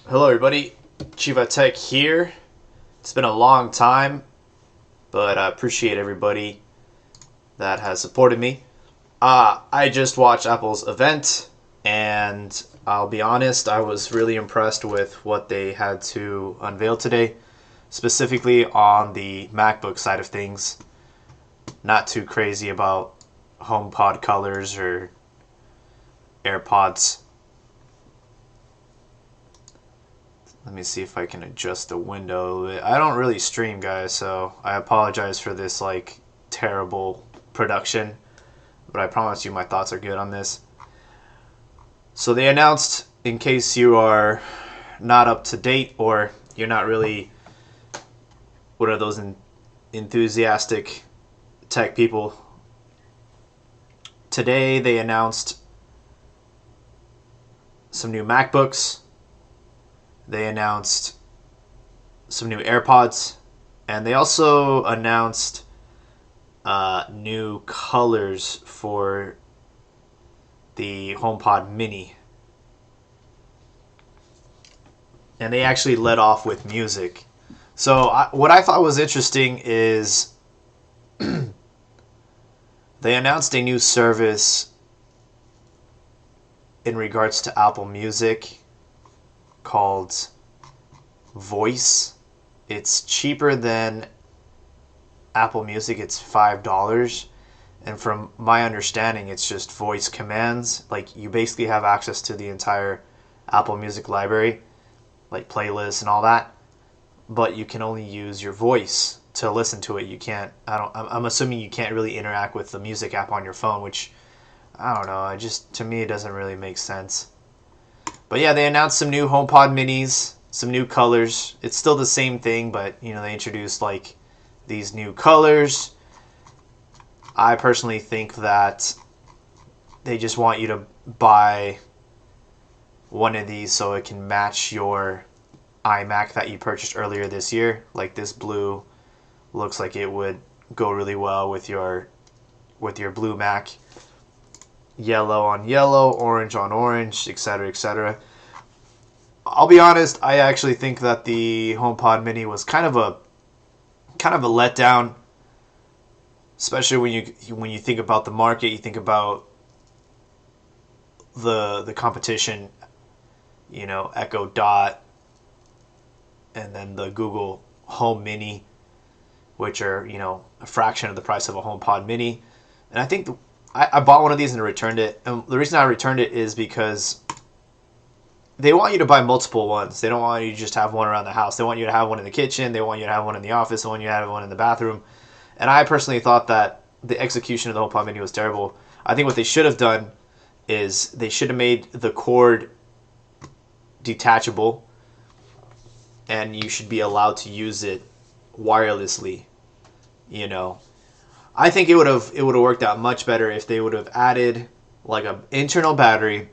Hello everybody, Chiva Tech here. It's been a long time, but I appreciate everybody that has supported me. I just watched Apple's event, and I'll be honest, I was really impressed with what they had to unveil today, specifically on the MacBook side of things. Not too crazy about HomePod colors or AirPods. Let me see if I can adjust the window. I don't really stream, guys, so I apologize for this terrible production, but I promise you my thoughts are good on this. So they announced, in case you are not up to date or you're not really one of those enthusiastic tech people, today they announced some new MacBooks. They announced some new AirPods, and they also announced new colors for the HomePod Mini. And they actually led off with music. So what I thought was interesting is they announced a new service in regards to Apple Music called Voice. It's cheaper than Apple Music. It's $5, and from my understanding, it's just voice commands. Like, you basically have access to the entire Apple Music library, like playlists and all that, but you can only use your voice to listen to it. You can't, I'm assuming you can't really interact with the music app on your phone, which I don't know, to me it doesn't really make sense. But yeah, they announced some new HomePod Minis, some new colors. It's still the same thing, but they introduced these new colors. I personally think that they just want you to buy one of these so it can match your iMac that you purchased earlier this year. Like, this blue looks like it would go really well with your blue Mac. Yellow on yellow, orange on orange, etc., etc. I'll be honest, I actually think that the HomePod Mini was kind of a letdown, especially when you think about the market. You think about the competition, Echo Dot, and then the Google Home Mini, which are a fraction of the price of a HomePod Mini. And I think I bought one of these and returned it. And the reason I returned it is because they want you to buy multiple ones. They don't want you to just have one around the house. They want you to have one in the kitchen. They want you to have one in the office. They want you to have one in the bathroom. And I personally thought that the execution of the HomePod Mini was terrible. I think what they should have done is they should have made the cord detachable, and you should be allowed to use it wirelessly. I think it would have worked out much better if they would have added an internal battery,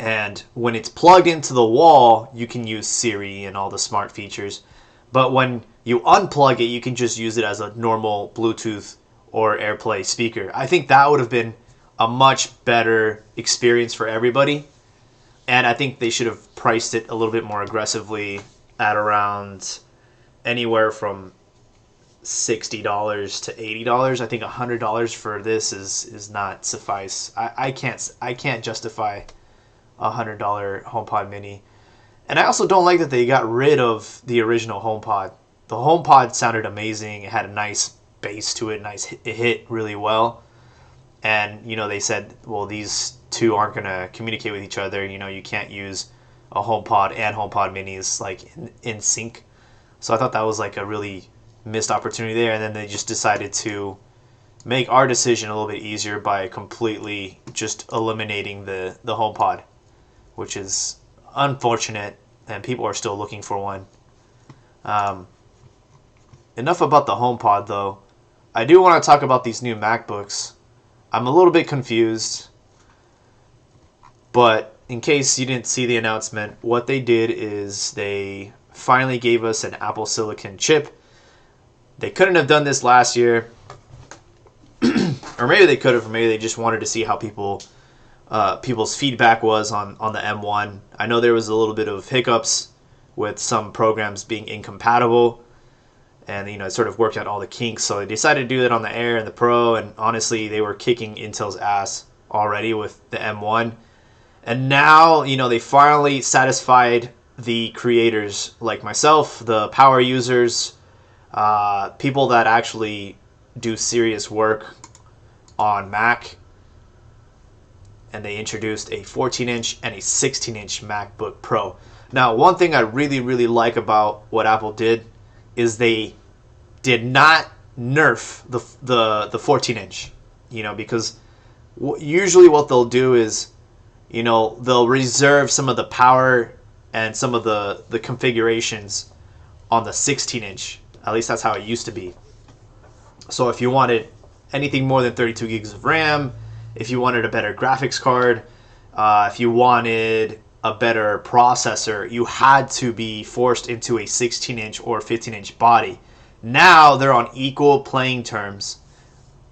and when it's plugged into the wall, you can use Siri and all the smart features. But when you unplug it, you can just use it as a normal Bluetooth or AirPlay speaker. I think that would have been a much better experience for everybody, and I think they should have priced it a little bit more aggressively at around anywhere from $60 to $80. I think $100 for this is not suffice. I can't justify $100 HomePod Mini. And I also don't like that they got rid of the original HomePod. The HomePod sounded amazing. It had a nice bass to it. It hit really well. And they said, well, these two aren't gonna communicate with each other. You can't use a HomePod and HomePod Minis in sync. So I thought that was a really missed opportunity there, and then they just decided to make our decision a little bit easier by completely just eliminating the HomePod, which is unfortunate, and people are still looking for one. Enough about the HomePod, though. I do want to talk about these new MacBooks. I'm a little bit confused, but in case you didn't see the announcement, what they did is they finally gave us an Apple Silicon chip. They couldn't have done this last year, or maybe they could have, or maybe they just wanted to see how people people's feedback was on the M1. I know there was a little bit of hiccups with some programs being incompatible, and it sort of worked out all the kinks. So they decided to do that on the Air and the Pro, and honestly, they were kicking Intel's ass already with the M1. And now, they finally satisfied the creators like myself, the power users, people that actually do serious work on Mac. And they introduced a 14-inch and a 16-inch MacBook Pro. Now, one thing I really, really like about what Apple did is they did not nerf the 14-inch, because usually what they'll do is, they'll reserve some of the power and some of the configurations on the 16-inch. At least that's how it used to be. So if you wanted anything more than 32 gigs of RAM, if you wanted a better graphics card, if you wanted a better processor, you had to be forced into a 16-inch or 15-inch body. Now they're on equal playing terms.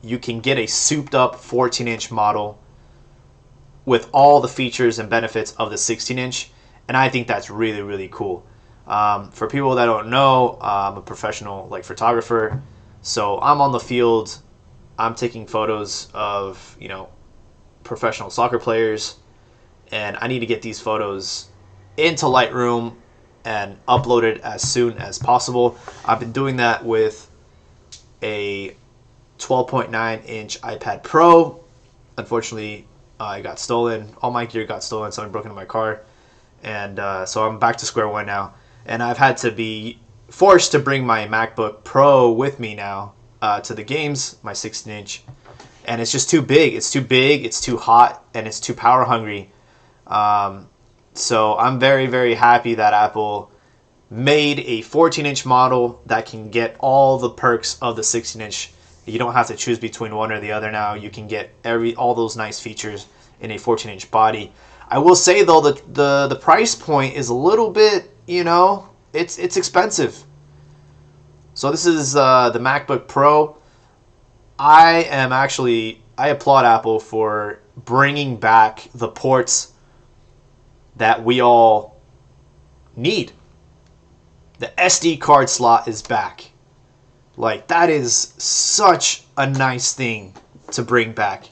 You can get a souped up 14-inch model with all the features and benefits of the 16-inch, and I think that's really, really cool. For people that don't know, I'm a professional photographer, so I'm on the field. I'm taking photos of professional soccer players, and I need to get these photos into Lightroom and uploaded as soon as possible. I've been doing that with a 12.9-inch iPad Pro. Unfortunately, it got stolen. All my gear got stolen. Something broke into my car. And so I'm back to square one now. And I've had to be forced to bring my MacBook Pro with me now to the games, my 16-inch. And it's just too big. It's too big, it's too hot, and it's too power hungry. So I'm very, very happy that Apple made a 14-inch model that can get all the perks of the 16-inch. You don't have to choose between one or the other now. You can get all those nice features in a 14-inch body. I will say though that the price point is a little bit, it's expensive. So this is the MacBook Pro. I applaud Apple for bringing back the ports that we all need. The SD card slot is back. That is such a nice thing to bring back.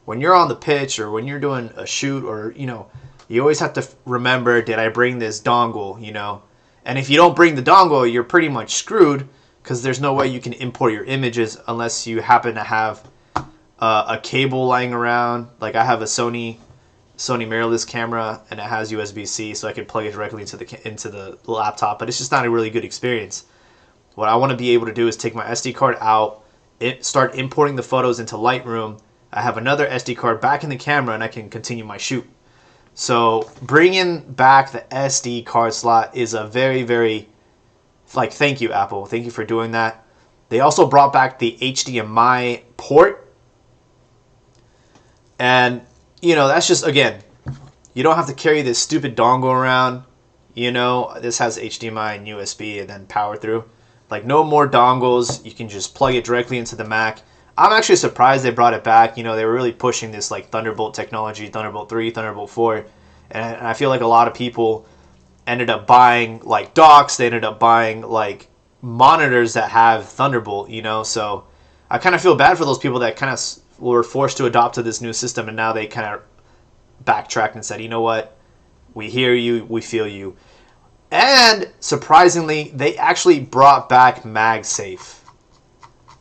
When you're on the pitch or when you're doing a shoot, or you always have to remember, did I bring this dongle, And if you don't bring the dongle, you're pretty much screwed, because there's no way you can import your images unless you happen to have a cable lying around. I have a Sony mirrorless camera, and it has USB-C, so I can plug it directly into the laptop, but it's just not a really good experience. What I want to be able to do is take my SD card out, start importing the photos into Lightroom. I have another SD card back in the camera, and I can continue my shoot. So bringing back the SD card slot is a very, very, thank you, Apple. Thank you for doing that. They also brought back the HDMI port. And, that's just, again, you don't have to carry this stupid dongle around. This has HDMI and USB and then power through. No more dongles. You can just plug it directly into the Mac. I'm actually surprised they brought it back. They were really pushing this Thunderbolt technology, Thunderbolt 3, Thunderbolt 4. And I feel like a lot of people ended up buying docks. They ended up buying monitors that have Thunderbolt, So I kind of feel bad for those people that kind of were forced to adopt to this new system, and now they kind of backtracked and said, you know what? We hear you, we feel you. And surprisingly, they actually brought back Magsafe.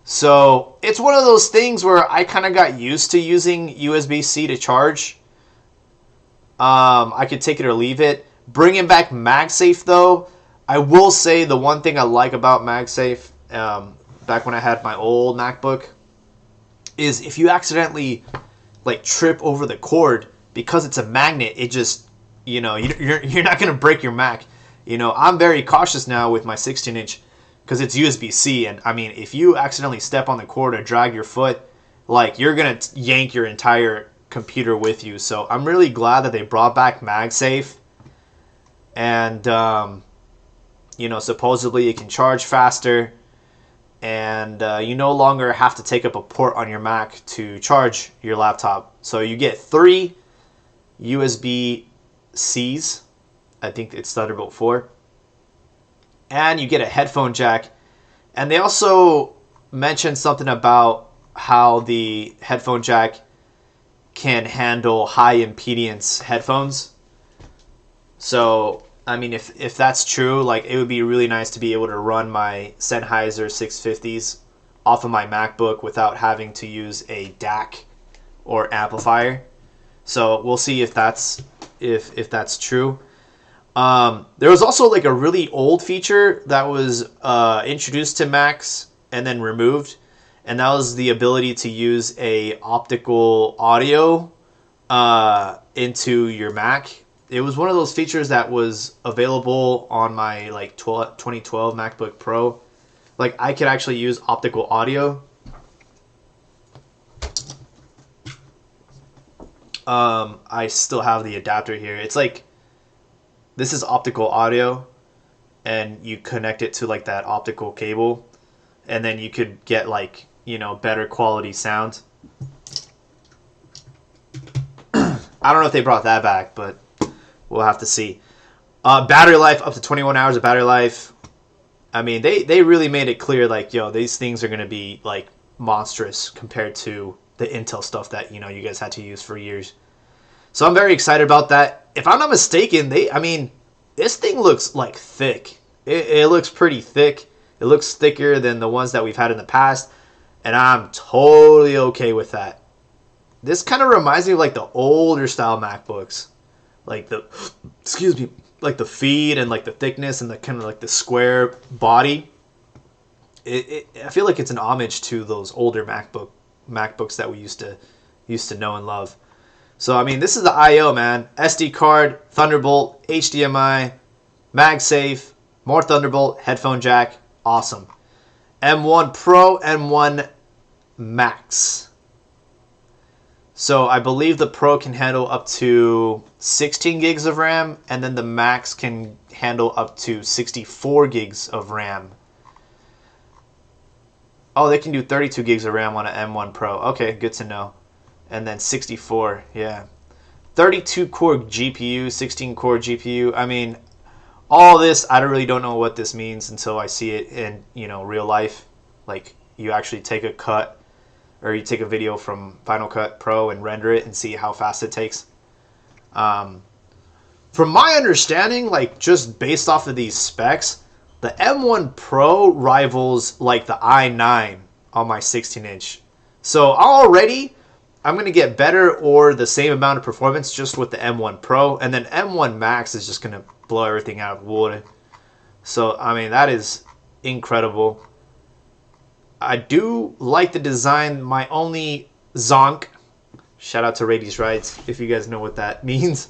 So it's one of those things where I kind of got used to using USB-C to charge. I could take it or leave it. Bringing back Magsafe, though, I will say the one thing I like about Magsafe, back when I had my old MacBook, is if you accidentally trip over the cord, because it's a magnet, it just, you're not going to break your Mac. I'm very cautious now with my 16-inch because it's USB-C, and I mean, if you accidentally step on the cord or drag your foot, you're going to yank your entire computer with you. So I'm really glad that they brought back MagSafe, and supposedly it can charge faster, and you no longer have to take up a port on your Mac to charge your laptop. So you get 3 USB-Cs. I think it's Thunderbolt 4. And you get a headphone jack. And they also mentioned something about how the headphone jack can handle high impedance headphones. So, I mean, if that's true, like, it would be really nice to be able to run my Sennheiser 650s off of my MacBook without having to use a DAC or amplifier. So we'll see if that's true. There was also like a really old feature that was introduced to Macs and then removed, and that was the ability to use a optical audio into your Mac. It was one of those features that was available on my like 2012 MacBook Pro. Like, I could actually use optical audio. I still have the adapter here. It's like, this is optical audio, and you connect it to like that optical cable, and then you could get like, you know, better quality sound. I don't know if they brought that back, but we'll have to see. Battery life, up to 21 hours of battery life. I mean, they really made it clear, like, yo, these things are going to be like monstrous compared to the Intel stuff that, you know, you guys had to use for years. So I'm very excited about that. If I'm not mistaken, I mean, this thing looks like thick. It looks pretty thick. It looks thicker than the ones that we've had in the past, and I'm totally okay with that. This kind of reminds me of like the older style MacBooks, like the, excuse me, like the feed and like the thickness and the kind of like the square body. I feel like it's an homage to those older MacBooks that we used to know and love. So I mean, this is the I/O, man. SD card, Thunderbolt, HDMI, Magsafe, more Thunderbolt, headphone jack, awesome. M1 Pro, M1 Max. So I believe the Pro can handle up to 16 gigs of RAM, and then the Max can handle up to 64 gigs of RAM. Oh, they can do 32 gigs of RAM on an M1 Pro. Okay, good to know. And then 64, yeah. 32 core GPU, 16 core GPU. I mean, all this, I really don't know what this means until I see it in, you know, real life. Like, you actually take a cut, or you take a video from Final Cut Pro and render it and see how fast it takes. From my understanding, like, just based off of these specs, the M1 Pro rivals like the i9 on my 16-inch. So already, I'm going to get better or the same amount of performance just with the M1 Pro. And then M1 Max is just going to blow everything out of water. So, I mean, that is incredible. I do like the design. My only zonk, shout out to Radies Rides, if you guys know what that means.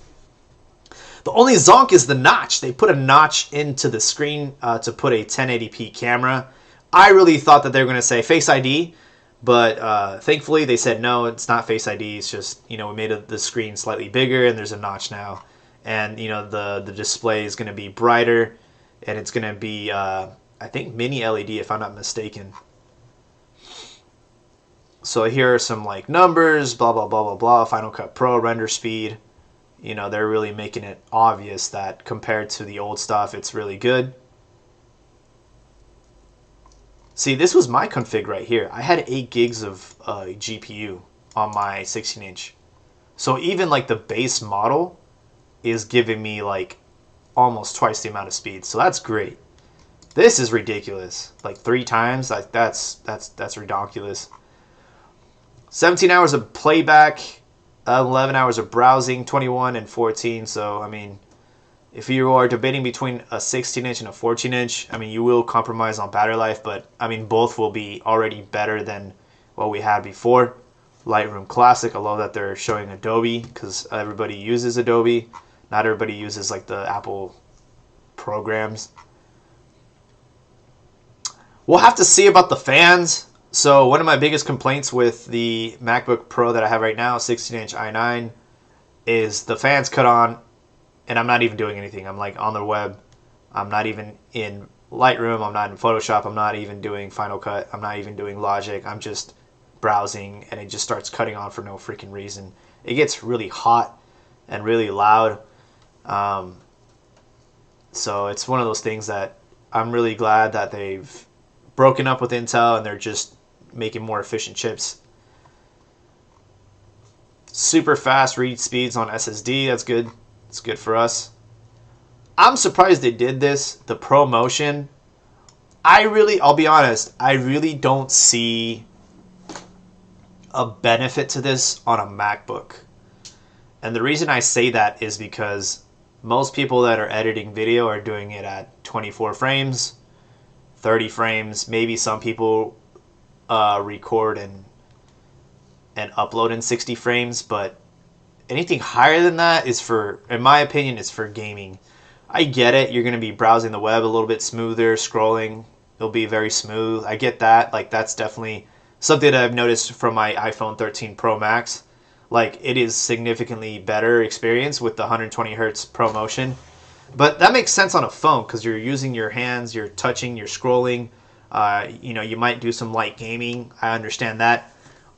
The only zonk is the notch. They put a notch into the screen to put a 1080p camera. I really thought that they were going to say Face ID, but thankfully they said no, it's not Face ID. It's just, you know, we made the screen slightly bigger and there's a notch now. And, you know, the display is going to be brighter, and it's going to be, I think, mini LED if I'm not mistaken. So here are some like numbers, blah, blah, blah, blah, blah. Final Cut Pro, render speed. You know, they're really making it obvious that compared to the old stuff, it's really good. See, this was my config right here. I had 8 gigs of GPU on my 16-inch. So even like the base model is giving me like almost twice the amount of speed. So that's great. This is ridiculous. Like 3 times. Like that's ridiculous. 17 hours of playback, 11 hours of browsing, 21 and 14. So I mean, if you are debating between a 16-inch and a 14-inch, I mean, you will compromise on battery life, but I mean, both will be already better than what we had before. Lightroom Classic, I love that they're showing Adobe because everybody uses Adobe. Not everybody uses like the Apple programs. We'll have to see about the fans. So one of my biggest complaints with the MacBook Pro that I have right now, 16-inch i9, is the fans cut on, and I'm not even doing anything. I'm like on the web. I'm not even in Lightroom, I'm not in Photoshop, I'm not even doing Final Cut, I'm not even doing Logic, I'm just browsing, and it just starts cutting on for no freaking reason. It gets really hot and really loud. So it's one of those things that I'm really glad that they've broken up with Intel and they're just making more efficient chips. Super fast read speeds on SSD, that's good. It's good for us. I'm surprised they did this, the ProMotion. I'll be honest, I really don't see a benefit to this on a MacBook. And the reason I say that is because most people that are editing video are doing it at 24 frames, 30 frames. Maybe some people record and upload in 60 frames, but anything higher than that is for, in my opinion, is for gaming. I get it. You're going to be browsing the web a little bit smoother, scrolling. It'll be very smooth. I get that. Like, that's definitely something that I've noticed from my iPhone 13 Pro Max. Like, it is significantly better experience with the 120 hertz ProMotion. But that makes sense on a phone because you're using your hands, you're touching, you're scrolling. You might do some light gaming. I understand that.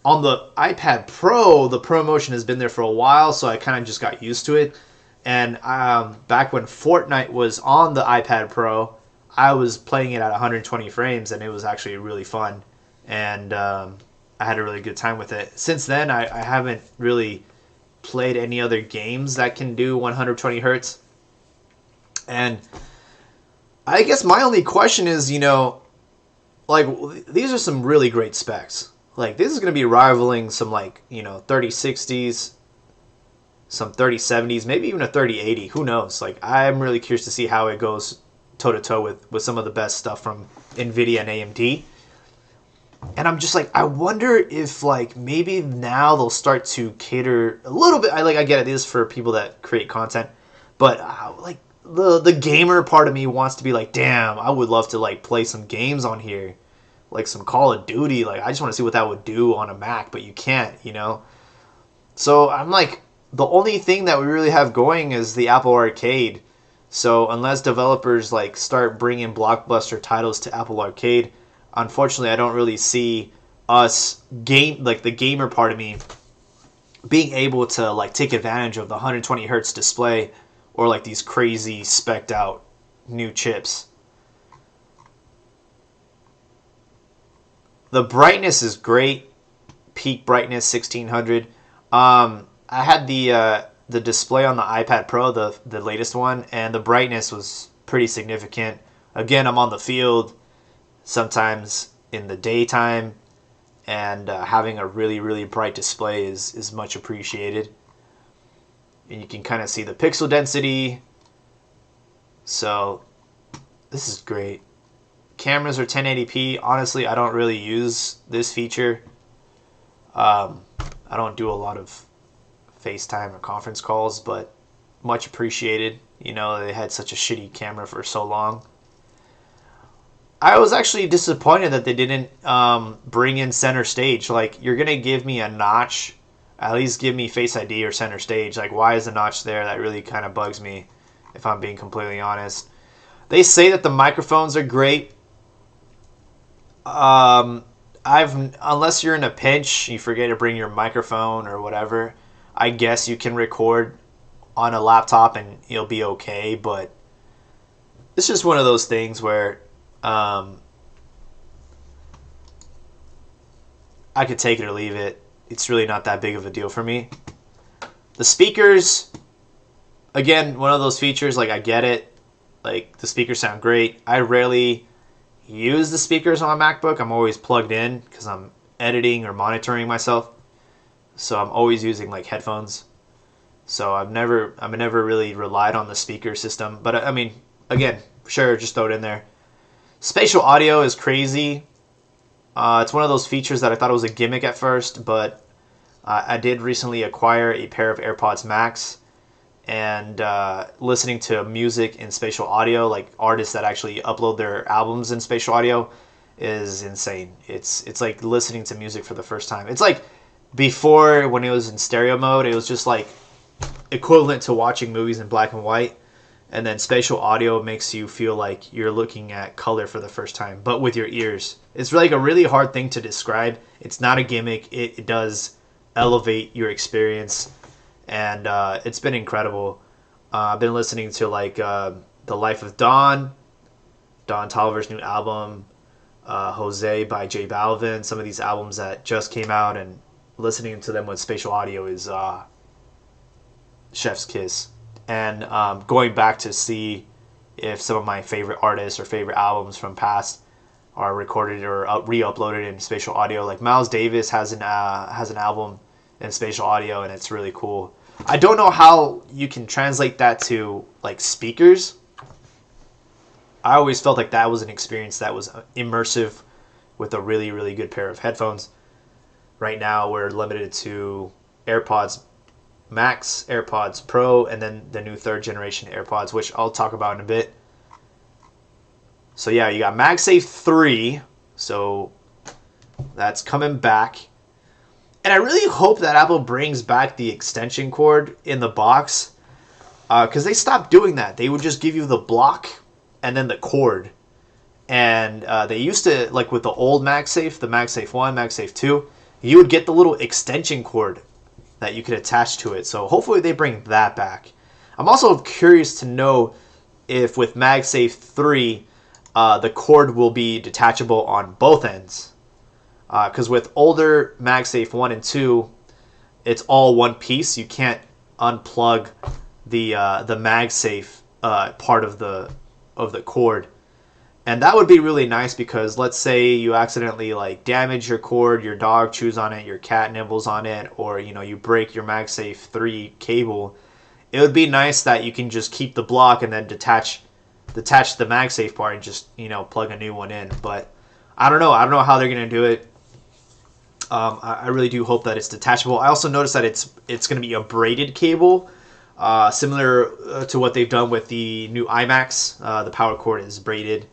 On the iPad Pro, the ProMotion has been there for a while, so I kind of just got used to it. And back when Fortnite was on the iPad Pro, I was playing it at 120 frames, and it was actually really fun. And I had a really good time with it. Since then, I haven't really played any other games that can do 120 hertz. And I guess my only question is, like, these are some really great specs. Like, this is going to be rivaling some, like, 3060s, some 3070s, maybe even a 3080. Who knows? Like, I'm really curious to see how it goes toe-to-toe with some of the best stuff from NVIDIA and AMD. And I'm just like, I wonder if, like, maybe now they'll start to cater a little bit. I get it is for people that create content, but like the gamer part of me wants to be like, damn, I would love to like play some games on here, like some Call of Duty. Like, I just want to see what that would do on a Mac, but you can't, So I'm like, the only thing that we really have going is the Apple Arcade. So unless developers like start bringing blockbuster titles to Apple Arcade, unfortunately, I don't really see us the gamer part of me being able to like take advantage of the 120 hertz display or like these crazy spec'd out new chips. The brightness is great, peak brightness 1600. I had the display on the iPad Pro, the latest one, and the brightness was pretty significant. Again, I'm on the field sometimes in the daytime, and having a really, really bright display is much appreciated. And you can kind of see the pixel density. So this is great. Cameras are 1080p. Honestly, I don't really use this feature. I don't do a lot of FaceTime or conference calls, but much appreciated. They had such a shitty camera for so long. I was actually disappointed that they didn't bring in center stage. Like, you're going to give me a notch, at least give me Face ID or center stage. Like, why is the notch there? That really kind of bugs me, if I'm being completely honest. They say that the microphones are great. Unless you're in a pinch, you forget to bring your microphone or whatever, I guess you can record on a laptop and you'll be okay, but it's just one of those things where I could take it or leave it. It's really not that big of a deal for me. The speakers, again, one of those features, like, I get it. Like, the speakers sound great. I rarely use the speakers on my MacBook. I'm always plugged in because I'm editing or monitoring myself. So I'm always using like headphones. So I've never really relied on the speaker system. But I mean, again, sure, just throw it in there. Spatial audio is crazy. It's one of those features that I thought it was a gimmick at first, but I did recently acquire a pair of AirPods Max, and listening to music in spatial audio, like artists that actually upload their albums in spatial audio, is insane. It's like listening to music for the first time. It's like before, when it was in stereo mode, it was just like equivalent to watching movies in black and white. And then spatial audio makes you feel like you're looking at color for the first time, but with your ears. It's like a really hard thing to describe. It's not a gimmick. It does elevate your experience, and it's been incredible. I've been listening to like The Life of Don Tolliver's new album, Jose by J Balvin, some of these albums that just came out, and listening to them with spatial audio is chef's kiss. And going back to see if some of my favorite artists or favorite albums from past are recorded or re-uploaded in spatial audio. Like Miles Davis has an album in spatial audio, and it's really cool. I don't know how you can translate that to like speakers. I always felt like that was an experience that was immersive with a really, really good pair of headphones. Right now, we're limited to Airpods Max Airpods Pro, and then the new 3rd generation AirPods, which I'll talk about in a bit. So yeah, you got Magsafe 3, so that's coming back. And I really hope that Apple brings back the extension cord in the box, because they stopped doing that. They would just give you the block and then the cord. And they used to, like with the old Magsafe, the Magsafe 1, Magsafe 2, you would get the little extension cord that you could attach to it. So hopefully they bring that back. I'm also curious to know if with Magsafe 3, the cord will be detachable on both ends. Because with older Magsafe 1 and 2, it's all one piece. You can't unplug the Magsafe part of the cord. And that would be really nice, because let's say you accidentally like damage your cord, your dog chews on it, your cat nibbles on it, or you break your Magsafe 3 cable. It would be nice that you can just keep the block and then detach the Magsafe part and just plug a new one in. But I don't know how they're gonna do it. I really do hope that it's detachable. I also noticed that it's gonna be a braided cable, similar to what they've done with the new iMacs. The power cord is braided,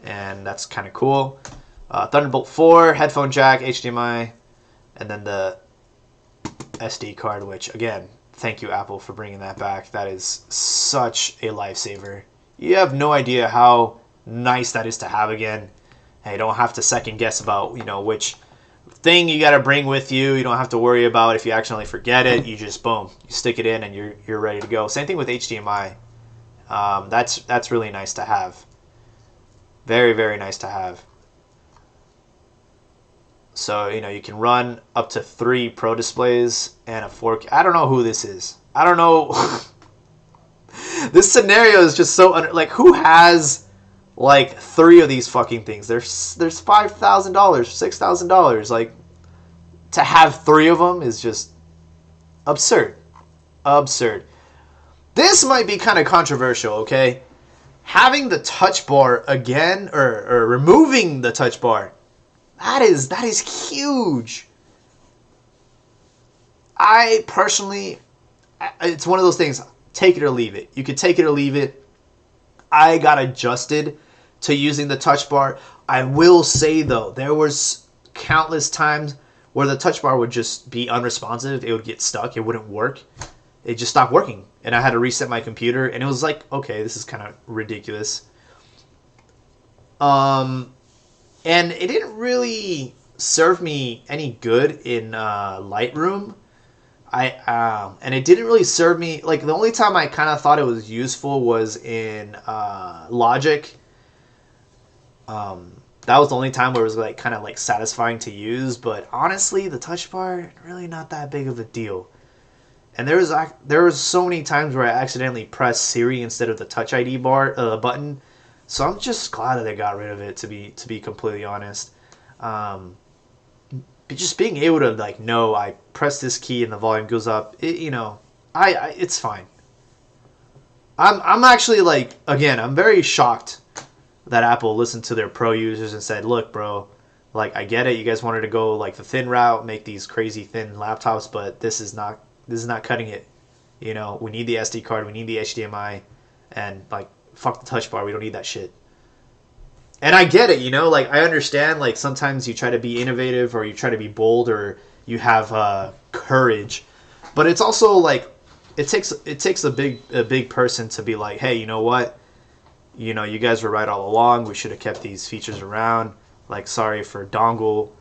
and that's kind of cool. Thunderbolt 4, headphone jack, HDMI, and then the SD card, which, again, thank you, Apple, for bringing that back. That is such a lifesaver. You have no idea how nice that is to have again. Hey, you don't have to second guess about, which thing you got to bring with you. You don't have to worry about if you accidentally forget it. You just, boom, you stick it in and you're ready to go. Same thing with HDMI. That's really nice to have. Very, very nice to have. So, you can run up to 3 Pro displays and a 4K. I don't know who this is. I don't know. This scenario is just so like, who has like 3 of these fucking things? There's $5,000, $6,000. Like, to have 3 of them is just absurd. Absurd. This might be kind of controversial, okay? Having the touch bar again, or removing the touch bar, that is huge. I personally, it's one of those things, take it or leave it. You could take it or leave it. I got adjusted to using the touch bar. I will say, though, there was countless times where the touch bar would just be unresponsive. It would get stuck. It wouldn't work. It just stopped working. And I had to reset my computer. And it was like, okay, this is kind of ridiculous. And it didn't really serve me any good in Lightroom. And it didn't really serve me, like, the only time I kind of thought it was useful was in Logic. That was the only time where it was like kind of like satisfying to use. But honestly, the touch bar, really not that big of a deal. And there was so many times where I accidentally pressed Siri instead of the Touch ID button. So I'm just glad that they got rid of it, to be completely honest. Just being able to like know I press this key and the volume goes up, it's fine. I'm actually like, again, I'm very shocked that Apple listened to their pro users and said, look, bro, like, I get it, you guys wanted to go like the thin route, make these crazy thin laptops, but this is not cutting it. We need the SD card, we need the HDMI, and like, fuck the touch bar, we don't need that shit. And I get it, like, I understand, like, sometimes you try to be innovative, or you try to be bold, or you have courage, but it's also like, it takes a big person to be like, hey, you know what? You know, you guys were right all along. We should have kept these features around. Like, sorry for dongle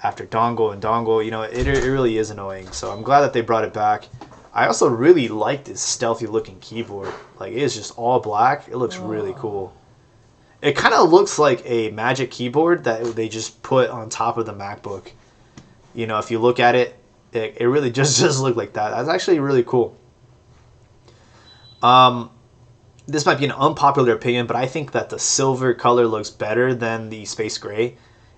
after dongle and dongle. You know, it really is annoying. So I'm glad that they brought it back. I also really like this stealthy looking keyboard. Like, it is just all black. It looks really cool. It kind of looks like a Magic keyboard that they just put on top of the MacBook. You know, if you look at it, it really just look like that. That's actually really cool. This might be an unpopular opinion, but I think that the silver color looks better than the space gray.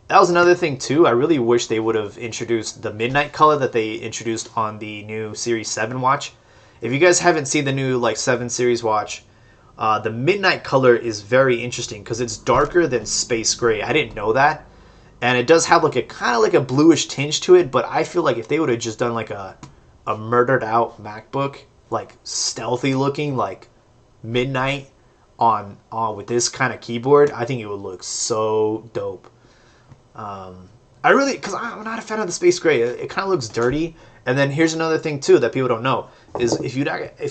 That was another thing too. I really wish they would have introduced the midnight color that they introduced on the new Series 7 watch. If you guys haven't seen the new like 7 Series watch, the midnight color is very interesting because it's darker than space gray. I didn't know that. And it does have like a kind of like a bluish tinge to it, but I feel like if they would have just done like a murdered out MacBook, like stealthy looking, like midnight on with this kind of keyboard, I think it would look so dope. I really, because I'm not a fan of the space gray. It kind of looks dirty. And then here's another thing too that people don't know is if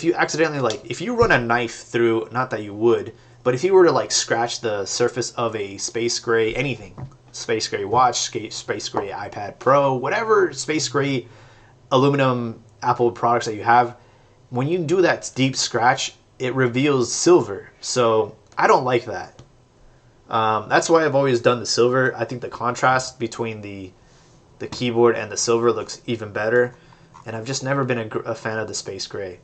you accidentally, like, if you run a knife through, not that you would, but if you were to like scratch the surface of a space gray anything, space gray watch, space gray iPad Pro, whatever space gray aluminum Apple products that you have, when you do that deep scratch, it reveals silver. So I don't like that. That's why I've always done the silver. I think the contrast between the keyboard and the silver looks even better. And I've just never been a fan of the space gray.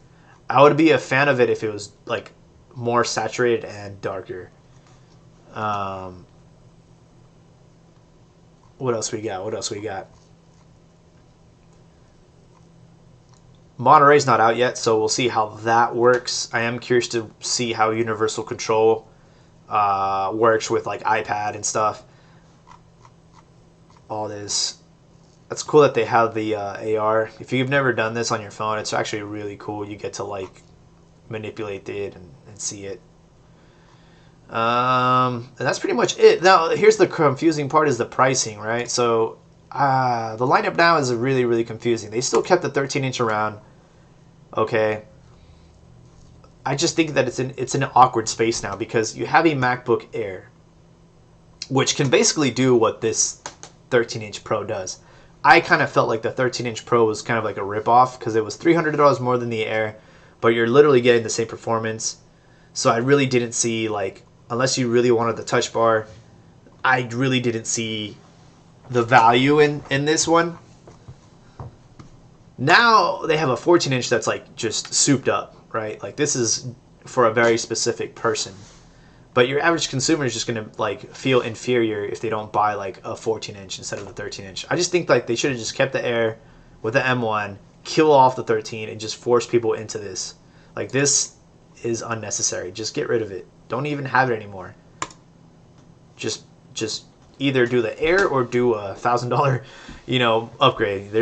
I would be a fan of it if it was like more saturated and darker. What else we got? Monterey's not out yet, so we'll see how that works. I am curious to see how universal control works with like iPad and stuff. All this. That's cool that they have the AR. If you've never done this on your phone, it's actually really cool. You get to like manipulate it and see it. And that's pretty much it. Now, here's the confusing part is the pricing, right? So the lineup now is really, really confusing. They still kept the 13-inch around. Okay. I just think that it's an awkward space now because you have a MacBook Air, which can basically do what this 13-inch Pro does. I kind of felt like the 13-inch Pro was kind of like a ripoff because it was $300 more than the Air, but you're literally getting the same performance. So I really didn't see, like, unless you really wanted the touch bar, I really didn't see the value in this one. Now they have a 14-inch that's like just souped up, right? Like this is for a very specific person. But your average consumer is just going to like feel inferior if they don't buy like a 14-inch instead of the 13-inch. I just think like they should have just kept the Air with the M1, kill off the 13, and just force people into this. Like this is unnecessary. Just get rid of it. Don't even have it anymore. Just either do the Air or do a $1,000, upgrade.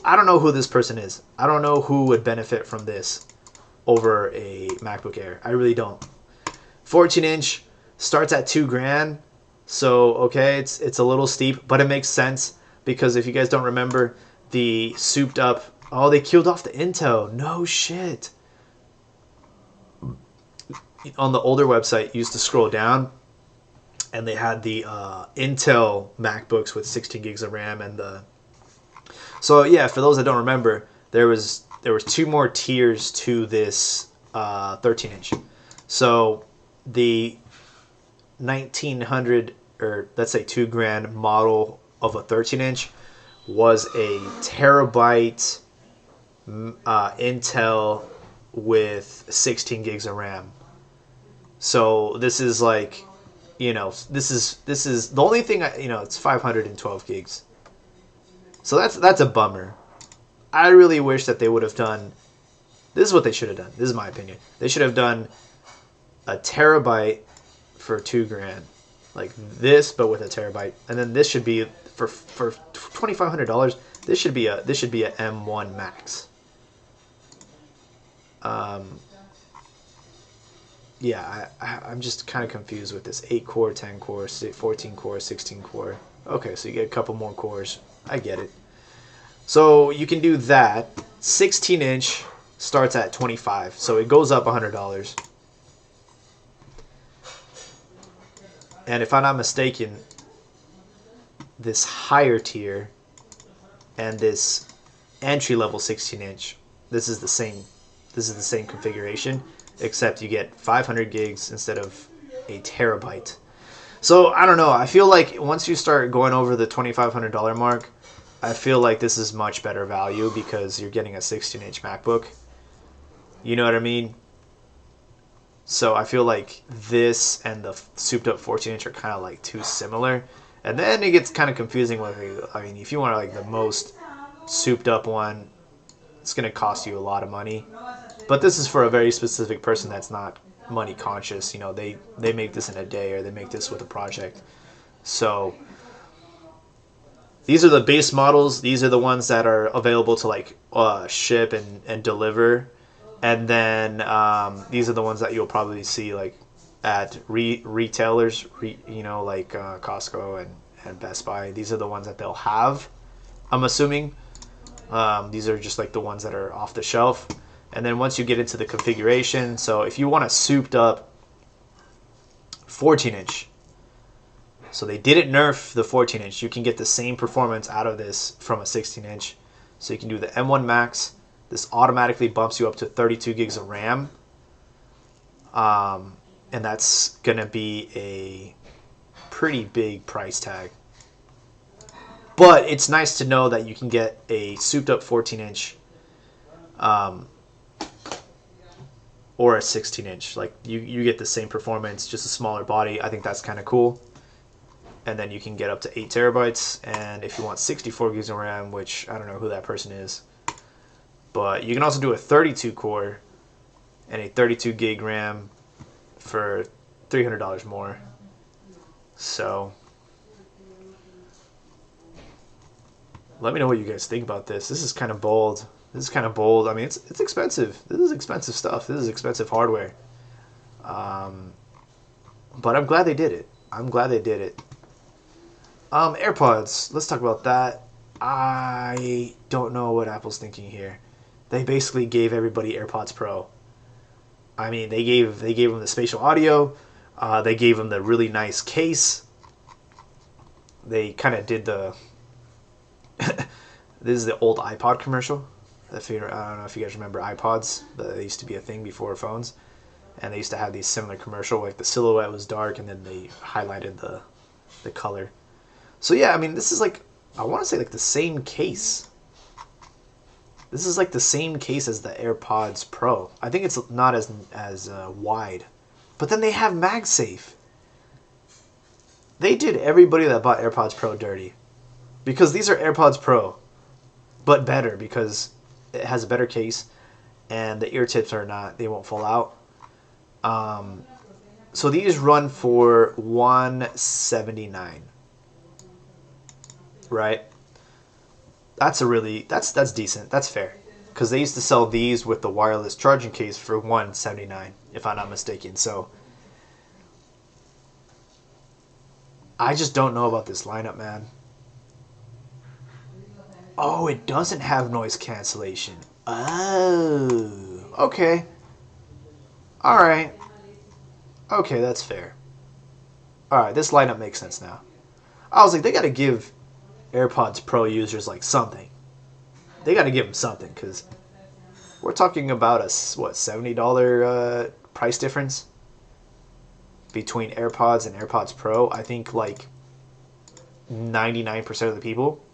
I don't know who this person is. I don't know who would benefit from this over a MacBook Air. I really don't. 14-inch starts at $2,000, so okay, it's a little steep, but it makes sense because if you guys don't remember, the souped up, they killed off the Intel. No shit. On the older website, you used to scroll down, and they had the Intel MacBooks with 16 gigs of RAM and the. So yeah, for those that don't remember, there was 2 more tiers to this 13-inch. So the 1900 or let's say $2,000 model of a 13-inch was a terabyte Intel with 16 gigs of RAM. So this is like, this is the only thing it's 512 gigs. So that's a bummer. I really wish that they would have done. This is what they should have done. This is my opinion. They should have done a terabyte for $2,000, like this, but with a terabyte, and then this should be for $2,500. This should be a M1 Max. Yeah, I'm just kind of confused with this 8-core, 10-core, 14-core, 16-core. Okay, so you get a couple more cores. I get it. So you can do that. 16-inch starts at $25, so it goes up $100. And if I'm not mistaken, this higher tier and this entry level 16-inch, this is the same configuration, except you get 500 gigs instead of a terabyte. So I don't know, I feel like once you start going over the $2,500 mark, I feel like this is much better value because you're getting a 16-inch MacBook. You know what I mean? So I feel like this and the souped up 14-inch are kind of like too similar. And then it gets kind of confusing with, I mean, if you want like the most souped up one, it's going to cost you a lot of money. But this is for a very specific person that's not money conscious. You know, they make this in a day, or they make this with a project. So these are the base models. These are the ones that are available to like ship and deliver. And then these are the ones that you'll probably see like at retailers, you know, like Costco and Best Buy. These are the ones that they'll have, I'm assuming. These are just like the ones that are off the shelf. And then once you get into the configuration, so if you want a souped up 14-inch, so they didn't nerf the 14-inch. You can get the same performance out of this from a 16-inch. So you can do the M1 Max. This automatically bumps you up to 32 gigs of RAM. And that's going to be a pretty big price tag. But it's nice to know that you can get a souped up 14-inch or a 16-inch. Like you get the same performance, just a smaller body. I think that's kind of cool. And then you can get up to 8 terabytes. And if you want 64 gigs of RAM, which I don't know who that person is, but you can also do a 32 core and a 32 gig RAM for $300 more. So let me know what you guys think about this. This is kind of bold. I mean, it's expensive. This is expensive stuff. This is expensive hardware. But I'm glad they did it. AirPods. Let's talk about that. I don't know what Apple's thinking here. They basically gave everybody AirPods Pro. I mean, they gave them the spatial audio. They gave them the really nice case. They kind of did the... This is the old iPod commercial. I don't know if you guys remember iPods. They used to be a thing before phones. And they used to have these similar commercial, like the silhouette was dark and then they highlighted the color. So yeah, I mean, this is like, I want to say like the same case. This is like the same case as the AirPods Pro. I think it's not as wide. But then they have MagSafe. They did everybody that bought AirPods Pro dirty. Because these are AirPods Pro, but better because it has a better case and the ear tips are not, they won't fall out. So these run for $179. Right? That's decent. That's fair. Because they used to sell these with the wireless charging case for $179, if I'm not mistaken. So I just don't know about this lineup, man. Oh, it doesn't have noise cancellation. Oh, okay. Alright. Okay, that's fair. Alright, this lineup makes sense now. I was like, they gotta give AirPods Pro users like something. They gotta give them something, because we're talking about a, what, $70 price difference between AirPods and AirPods Pro. I think like 99% of the people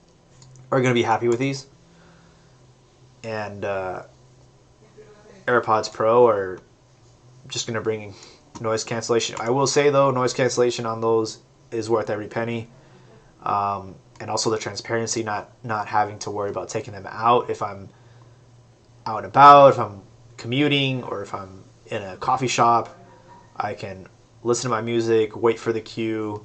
are going to be happy with these. And AirPods Pro are just going to bring noise cancellation. I will say, though, noise cancellation on those is worth every penny. And also the transparency, not having to worry about taking them out if I'm out and about, if I'm commuting, or if I'm in a coffee shop. I can listen to my music, wait for the queue.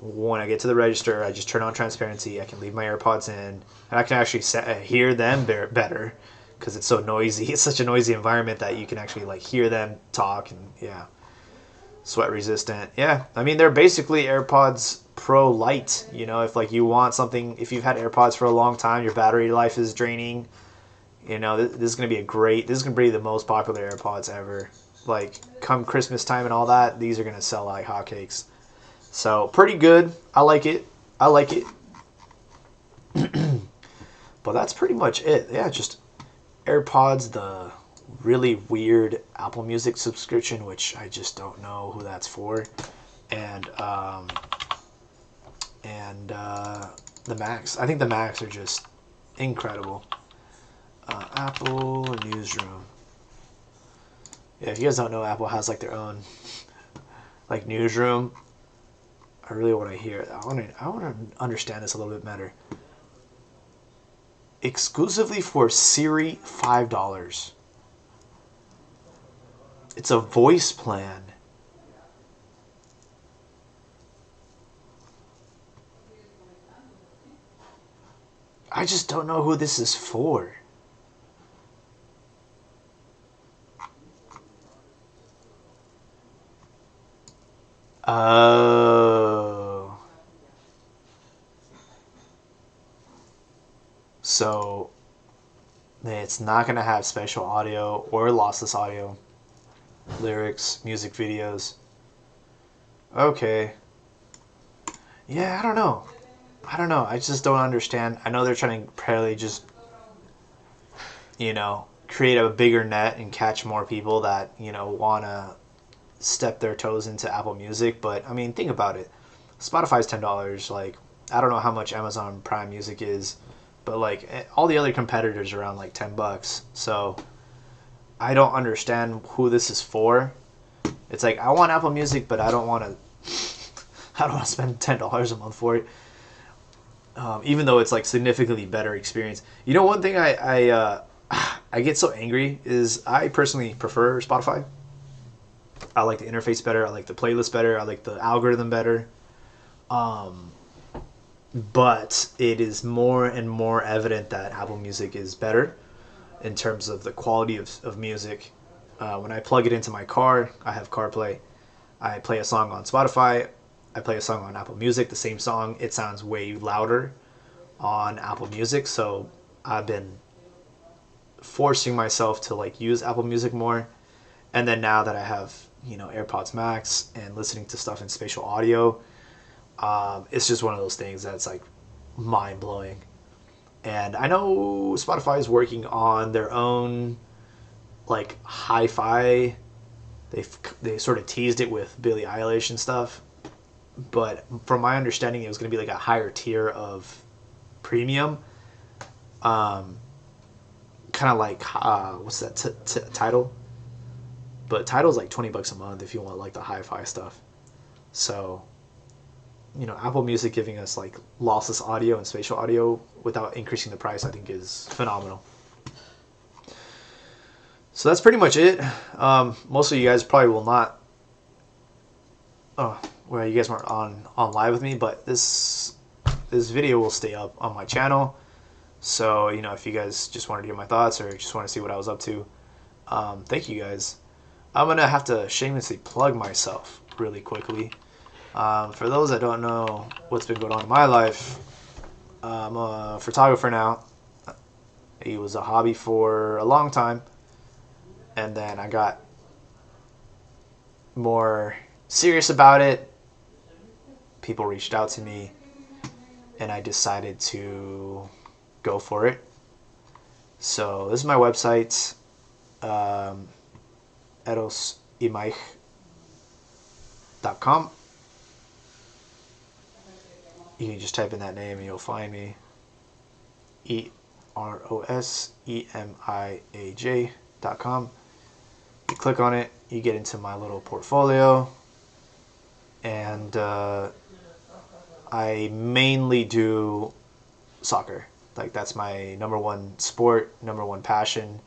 When I get to the register, I just turn on transparency. I can leave my AirPods in, and I can actually hear them better because it's so noisy. It's such a noisy environment that you can actually like hear them talk, and yeah, sweat resistant. Yeah, I mean, they're basically AirPods Pro Lite. You know, if like you want something, if you've had AirPods for a long time, your battery life is draining. You know, this is going to be a great, this is going to be the most popular AirPods ever. Like, come Christmas time and all that, these are going to sell like hotcakes. So, pretty good. I like it. I like it. But that's pretty much it. Yeah, just AirPods, the really weird Apple Music subscription, which I just don't know who that's for. And the Macs. I think the Macs are just incredible. Apple Newsroom. Yeah, if you guys don't know, Apple has like their own like newsroom. I really want to hear. I want to understand this a little bit better. Exclusively for Siri, $5. It's a voice plan. I just don't know who this is for. Oh. So it's not going to have spatial audio or lossless audio, lyrics, music videos. Okay. Yeah, I don't know. I just don't understand. I know they're trying to probably just, you know, create a bigger net and catch more people that, you know, want to step their toes into Apple Music. But, I mean, think about it. Spotify's $10. Like, I don't know how much Amazon Prime Music is, but, like, all the other competitors are around, like, $10. So, I don't understand who this is for. It's like, I want Apple Music, but I don't want to spend $10 a month for it. Even though it's like significantly better experience. You know, one thing I get so angry is I personally prefer Spotify. I like the interface better. I like the playlist better. I like the algorithm better. But it is more and more evident that Apple Music is better in terms of the quality of music. When I plug it into my car, I have CarPlay. I play a song on Spotify. I play a song on Apple Music, the same song. It sounds way louder on Apple Music, so I've been forcing myself to like use Apple Music more. And then now that I have, you know, AirPods Max and listening to stuff in spatial audio, it's just one of those things that's like mind blowing. And I know Spotify is working on their own like hi-fi. They sort of teased it with Billie Eilish and stuff. But from my understanding, it was going to be like a higher tier of premium. Kind of like, what's that, Tidal? But Tidal's like $20 a month if you want like the hi-fi stuff. So, you know, Apple Music giving us like lossless audio and spatial audio without increasing the price, I think is phenomenal. So that's pretty much it. Most of you guys probably will not... well, you guys weren't on live with me, but this video will stay up on my channel. So, you know, if you guys just wanted to hear my thoughts or just want to see what I was up to, thank you guys. I'm going to have to shamelessly plug myself really quickly. For those that don't know what's been going on in my life, I'm a photographer now. It was a hobby for a long time. And then I got more serious about it. People reached out to me, and I decided to go for it. So this is my website, erosemaich.com. You can just type in that name and you'll find me. erosemaij.com. You click on it, you get into my little portfolio, and I mainly do soccer. Like, that's my number one sport, number one passion,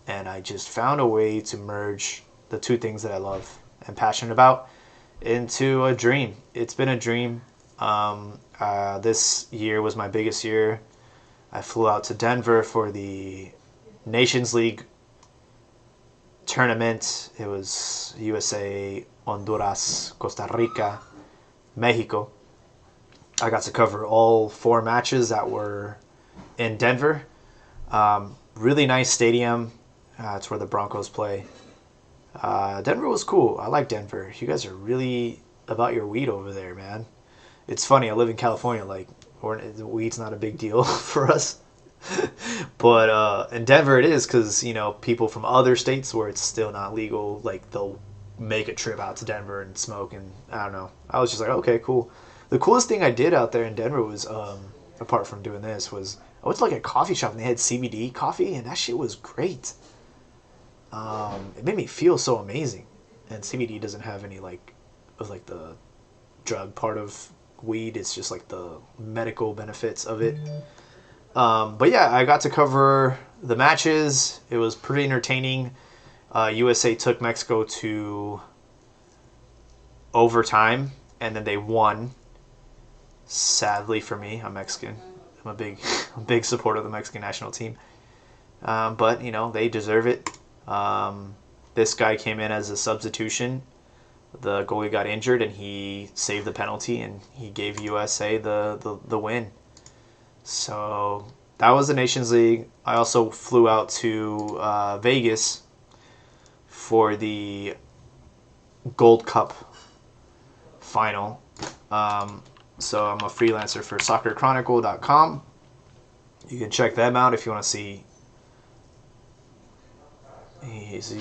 and I just found a way to merge the two things that I love and passionate about into a dream. It's been a dream. This year was my biggest year. I flew out to Denver for the Nations League tournament. It was USA, Honduras, Costa Rica, Mexico. I got to cover all 4 matches that were in Denver. Really nice stadium. It's where the Broncos play. Denver was cool. I like Denver. You guys are really about your weed over there, man. It's funny. I live in California. Like, weed's not a big deal for us. But in Denver it is, because people from other states where it's still not legal, like they'll make a trip out to Denver and smoke, and I don't know. I was just like, okay, cool. The coolest thing I did out there in Denver was, apart from doing this, was I went to like a coffee shop and they had CBD coffee, and that shit was great. It made me feel so amazing. And CBD doesn't have any like the drug part of weed. It's just like the medical benefits of it. But yeah, I got to cover the matches. It was pretty entertaining. USA took Mexico to overtime, and then they won. Sadly for me, I'm Mexican. I'm a big supporter of the Mexican national team. But they deserve it. This guy came in as a substitution. The goalie got injured, and he saved the penalty, and he gave USA the win. So that was the Nations League. I also flew out to Vegas for the Gold Cup final. So I'm a freelancer for soccerchronicle.com. You can check them out if you want to see.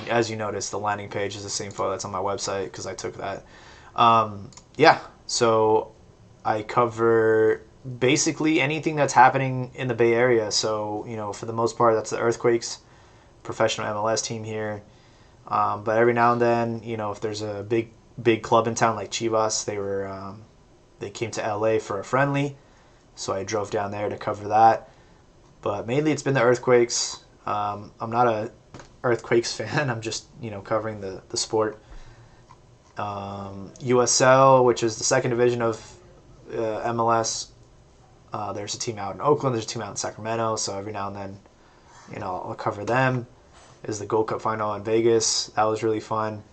As you notice, the landing page is the same photo that's on my website because I took that. Yeah, so I cover basically anything that's happening in the Bay Area. So, for the most part, that's the Earthquakes, professional MLS team here. But every now and then, if there's a big club in town like Chivas, they came to LA for a friendly, so I drove down there to cover that. But mainly it's been the Earthquakes. I'm not a Earthquakes fan. I'm just covering the sport. USL, which is the second division of MLS. There's a team out in Oakland. There's a team out in Sacramento. So every now and then, I'll cover them. Is the Gold Cup final in Vegas. That was really fun.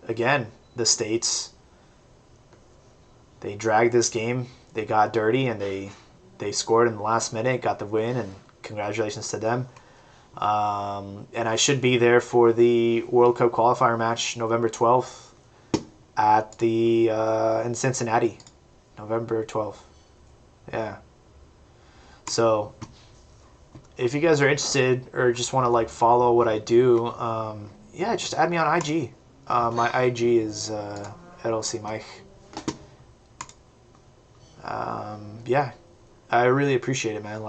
Again, the States, they dragged this game. They got dirty, and they scored in the last minute, got the win, and congratulations to them. And I should be there for the World Cup qualifier match November 12th at in Cincinnati. November 12th. Yeah. So if you guys are interested or just want to follow what I do, yeah, just add me on IG. My IG is LLC Mike. Yeah, I really appreciate it, man.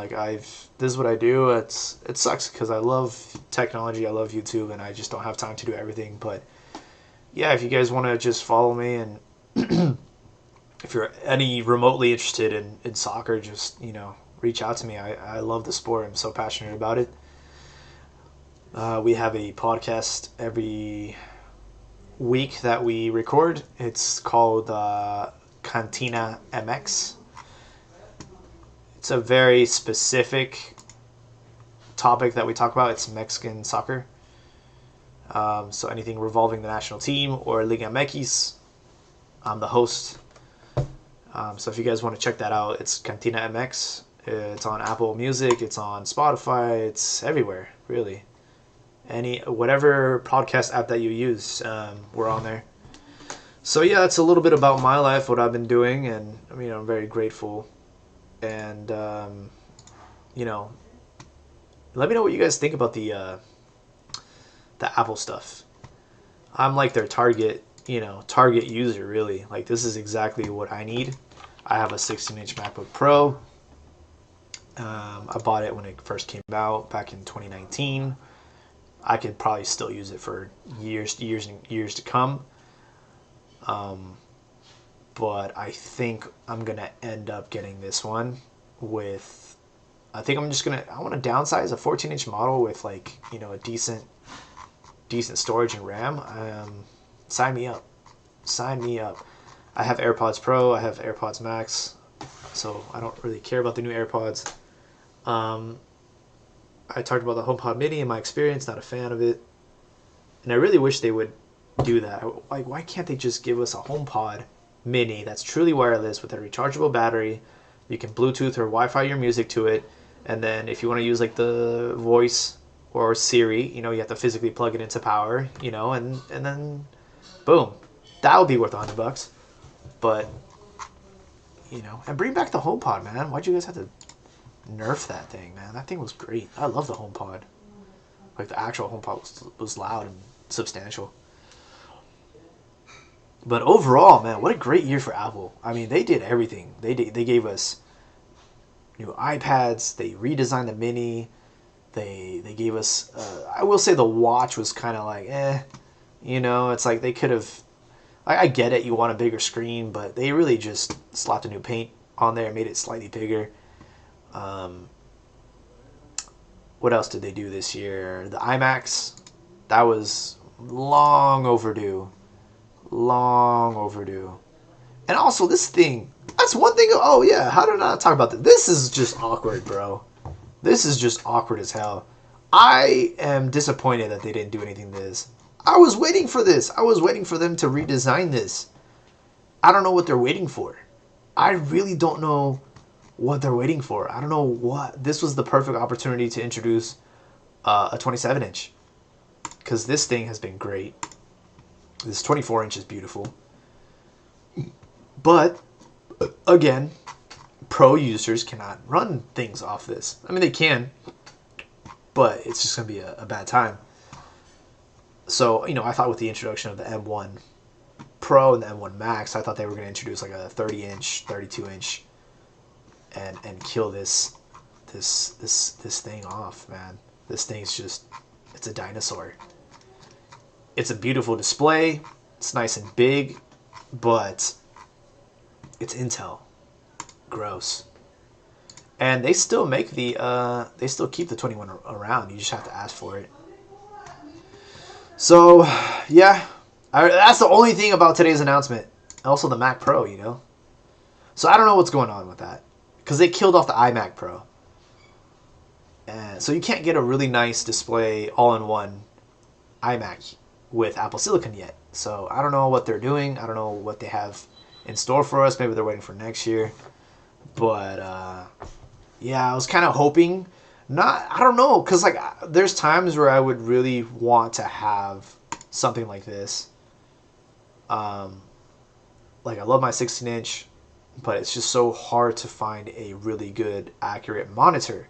This is what I do. It sucks because I love technology. I love YouTube, and I just don't have time to do everything. But yeah, if you guys want to just follow me, and if you're any remotely interested in soccer, just reach out to me. I love the sport. I'm so passionate about it. We have a podcast every week that we record. It's called Cantina MX. It's a very specific topic that we talk about. It's Mexican soccer. So anything revolving the national team or Liga MX, I'm the host. So if you guys want to check that out, it's Cantina MX. It's on Apple Music. It's on Spotify. It's everywhere, really. Whatever podcast app that you use, we're on there. So yeah, that's a little bit about my life, what I've been doing, and I'm very grateful. And let me know what you guys think about the Apple stuff. I'm like their target user, really. This is exactly what I need. I have a 16-inch MacBook Pro. I bought it when it first came out back in 2019. I could probably still use it for years and years to come. But I think I'm gonna end up getting this one with. I think I want to downsize a 14-inch model with a decent storage and RAM. Sign me up. I have AirPods Pro. I have AirPods Max, so I don't really care about the new AirPods. I talked about the HomePod Mini and my experience. Not a fan of it, and I really wish they would do that. Why can't they just give us a HomePod Mini that's truly wireless with a rechargeable battery? You can Bluetooth or Wi-Fi your music to it. And then if you want to use like the voice or Siri, you have to physically plug it into power, and then boom, that would be worth $100. But and bring back the HomePod, man. Why'd you guys have to nerf that thing, man? That thing was great. I love the HomePod. Like the actual HomePod was loud and substantial. But overall, man, what a great year for Apple. I mean, they did everything. They gave us new iPads. They redesigned the Mini. They gave us. I will say the watch was kind of like, It's like they could have. I get it. You want a bigger screen, but they really just slapped a new paint on there, made it slightly bigger. What else did they do this year? The iMacs. That was long overdue. Long overdue. And also this thing, that's one thing. Oh yeah, how did I not talk about this? This is just awkward, bro. This is just awkward as hell. I am disappointed that they didn't do anything to this. I was waiting for this. I was waiting for them to redesign this. I don't know what they're waiting for. I really don't know what they're waiting for. I don't know what. This was the perfect opportunity to introduce a 27-inch. Because this thing has been great. This 24-inch is beautiful. But, again, pro users cannot run things off this. I mean, they can, but it's just going to be a bad time. So, I thought with the introduction of the M1 Pro and the M1 Max, I thought they were going to introduce like a 30-inch, 32-inch, and kill this thing off, man. This thing's just, it's a dinosaur. It's a beautiful display. It's nice and big, but it's Intel. Gross. And they still make they still keep the 21 around. You just have to ask for it. So, yeah. That's the only thing about today's announcement. Also the Mac Pro, So I don't know what's going on with that. Because they killed off the iMac Pro. And so you can't get a really nice display all-in-one iMac with Apple Silicon yet. So I don't know what they're doing. I don't know what they have in store for us. Maybe they're waiting for next year. But yeah, I was kind of hoping. I don't know, because like there's times where I would really want to have something like this. Like I love my 16-inch, but it's just so hard to find a really good, accurate monitor.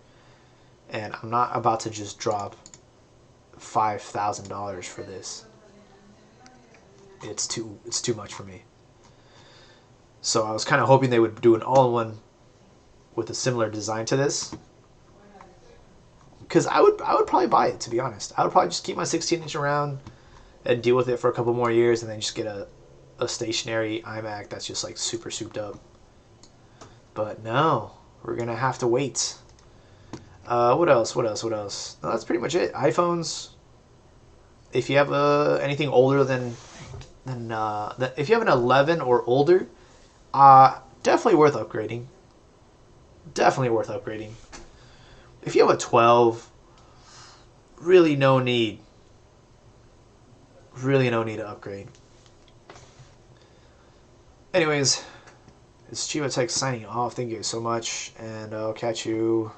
And I'm not about to just drop $5,000 for this. It's too much for me. So I was kind of hoping they would do an all-in-one with a similar design to this. Because I would probably buy it, to be honest. I would probably just keep my 16-inch around and deal with it for a couple more years, and then just get a stationary iMac that's just like super souped up. But no, we're gonna have to wait. What else? No, that's pretty much it. iPhones. If you have anything older than if you have an 11 or older, definitely worth upgrading. Definitely worth upgrading. If you have a 12, really no need. Really no need to upgrade. Anyways, it's Chiba Tech signing off. Thank you so much, and I'll catch you